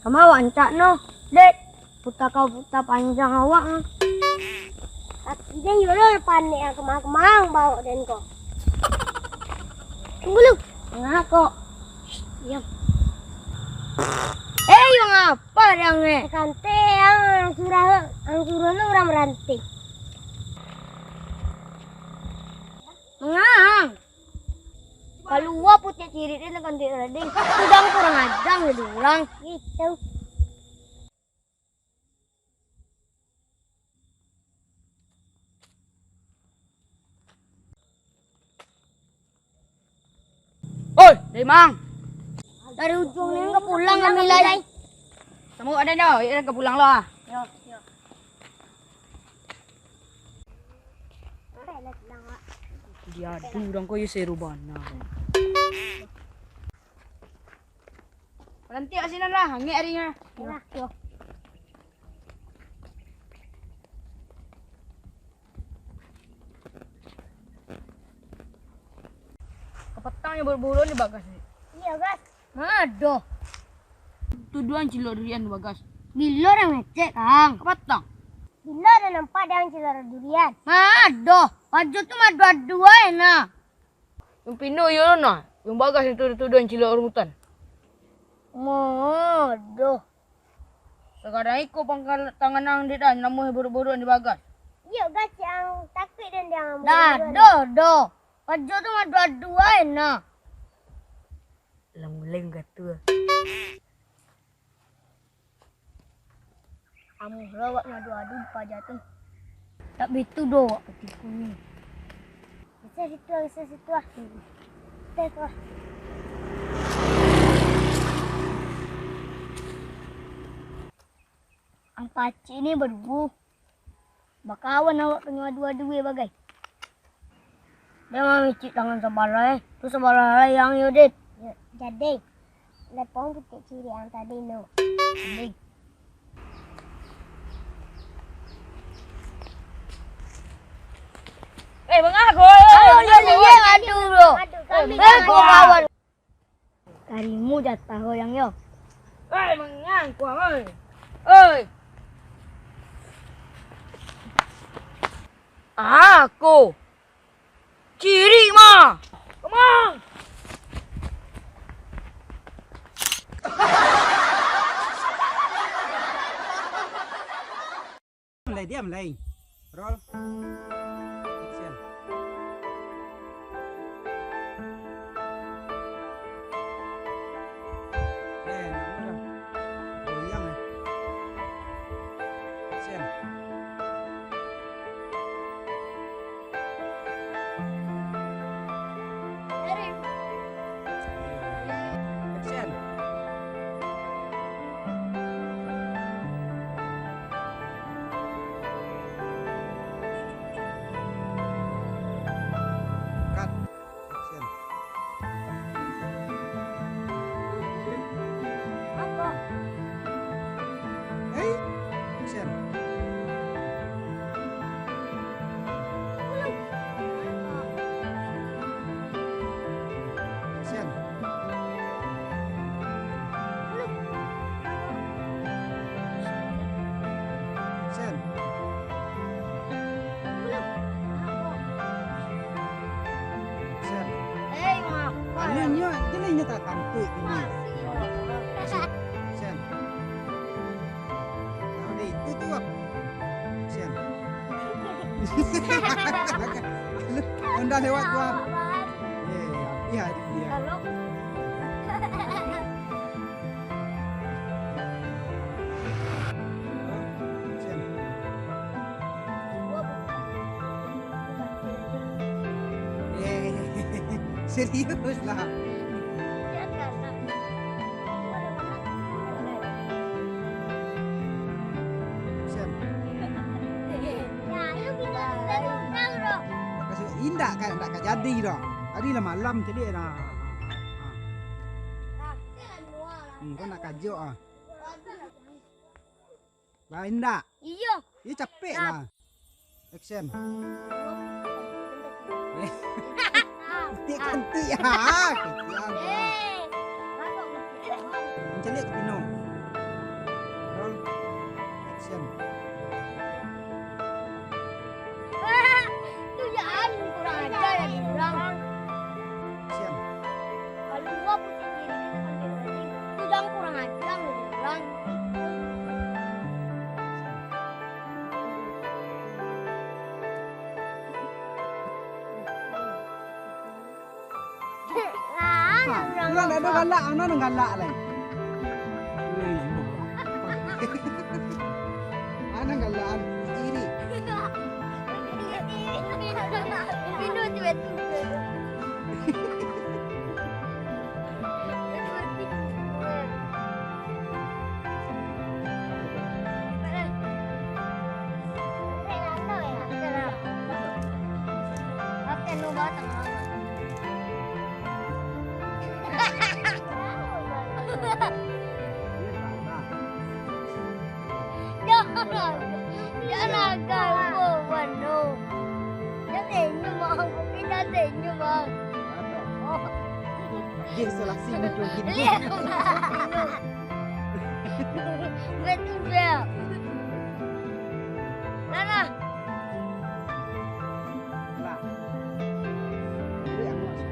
Kamu ancak no, dek. Puta kau puta panjang awak. Dia yolo depan ni yang kemang-kemang bawa dan kau. Tunggu lu. Ngaco. Diam. Yang apa yang ni? Kante yang surah lu orang meranting. Mengang. Kalau gua putih ciri dia nak ganti rading. Sudah kurang ajar jadi orang. Gitu. Oi, dari mang. Dari ujung ni ke pulang ambil lagi. Kamu ada dah, ya ke pulang lah. Yo. Dia durang ko yung serubana. Nanti asinan lah, hangi arinya. Yo. Kepetangnya berburu di bagas ni. Iya, Gas. Aduh. Tuduhan cilok durian di bagas. Bila orang ngecek, Kang. Kepetang. Bila ada nampak dia yang cilok durian. Aduh. Baju tu mah dua-dua enak. Yung Pino yun na. Yung bagas itu tuduhan cilok rambutan. Aduh. Sekarang iko pangkal tangan nang di dan namu buru-buru di bagas. Iya, Gas, yang takut dan yang do. Baju tu mah dua-dua enak. Lang gatua. Kamu rawat ngadu-adu pajak tu. Tak betul doh wak petiku ni. Bisa situ. Kita tu. Ang pakcik ni berbu. Bakawan awak tengah adu-adu bagai. Dia mah micik tangan sebarai. Tu sebarai yang Yudit. Jadi, lepong putih ciri yang tadi no. Jadi. Mengaku. Adu bro. Kawan. Karimu jatah yang yo. Mengaku, oi. Aku. Ciri mah. Come on. Diam lagi. Roll. Action. Namanya. Goyang ya. Action. Action. Cut. Action. Apa? Hey. Action. Jelinya tak kantuk ini. Action. Nah, itu apa? Action. Anda lewat gua. Iya, dia. Kalau Action. Serius lah. Action. Kasih indah kan tak jadi dah. Tadi lah malam jadi dah. Kau nak kajuk ah. Lain tak? Iya. Dia capek lah. Action. Cantik ya. Kesian. Mencelik ke Pino. Roll. Action. Itu jangan kurang ajar ya kurang. Action. Kalau gua putih diri itu jangan kurang ajar kurang. Bukan ada galak, ana galak lain. Ana galak iri. Pino tiba-tiba. Jangan agak wano. Jangan nyumang, jangan nyumang. Dia salah sih macam gini. Lihat. Betul dia. Nana. Lah. Dia yang masuk.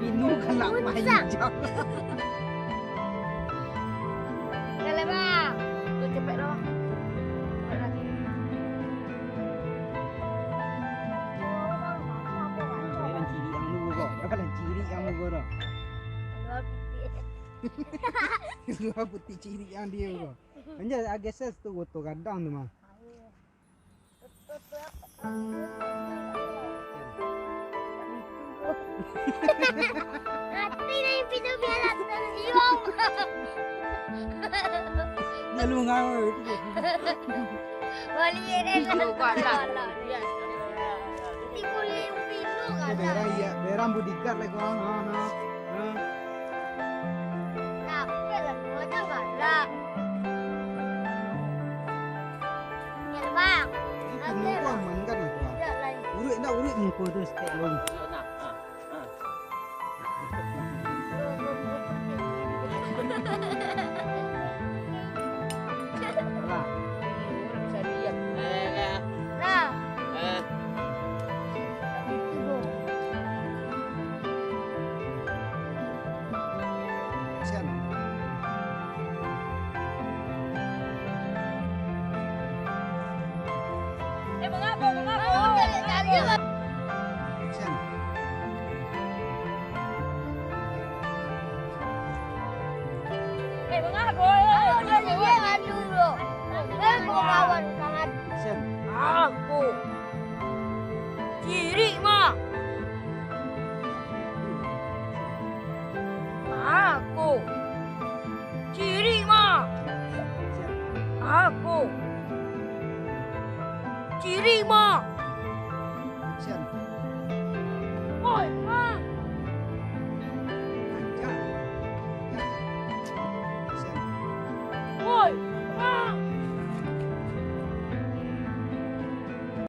Pino galak panjang. Kalau bang. Tu cepet dah. Dalam ciri yang lu kok. Dalam ciri yang lu kok. Luar putih ciri yang dia kok. Hanya agak ses tu foto kadang tu mah. Nanti na yung pinubialat ng iyong. Lalu ngawur. Wali rin Tu galak. Hindi ko yung pino ka. Berang iya, berang budikat lagi kau. Nah. Kailan mo na gala. Yan bang. Pino kau aman kan aku. Urut muka tu step long. Lah. Orang bisa lihat. Nah, Action. Mengapa? Action. Mengapa? ako na niya ang duro. Pero kumawan ka nga. Action. Aku. Ciri mah. Aku. Ciri mah. Action. Aku. Ciri mah.